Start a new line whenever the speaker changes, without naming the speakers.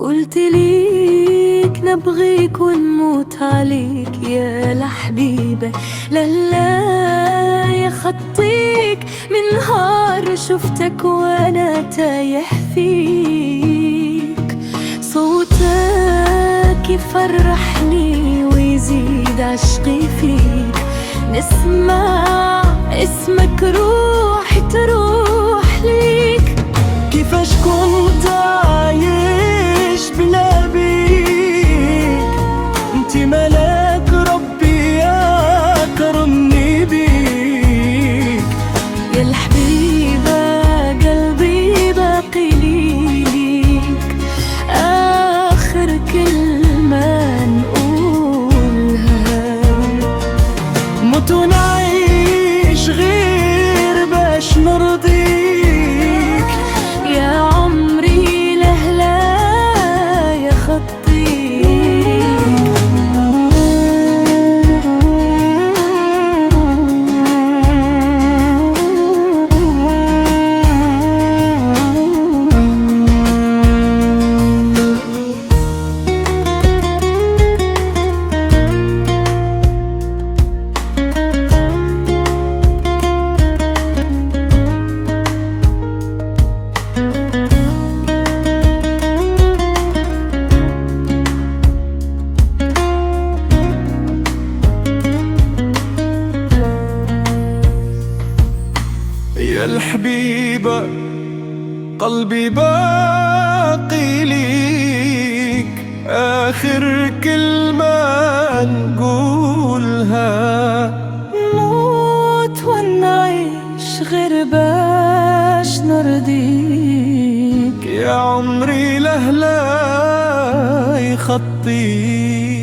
قلت ليك نبغيك ونموت عليك يا لحبيبة، لا يا خطيك من نهار شفتك وانا تايه فيك. صوتك يفرحني ويزيد عشقي فيك، نسمع اسمك روحي تروح ليك.
كيفاش كنت عايش بلا بيك، انتي ملاك ربي يا كرمني بيك.
يا الحبيبة قلبي باقي ليك، آخر كلمة نقولها
موت ونعيش غير باش نرضيك.
يا عمري لهلا يا خطي.
يا الحبيبة قلبي باقي ليك، آخر كلمة نقولها
نموت ونعيش غير باش نرضيك.
يا عمري لهلا يخطيك.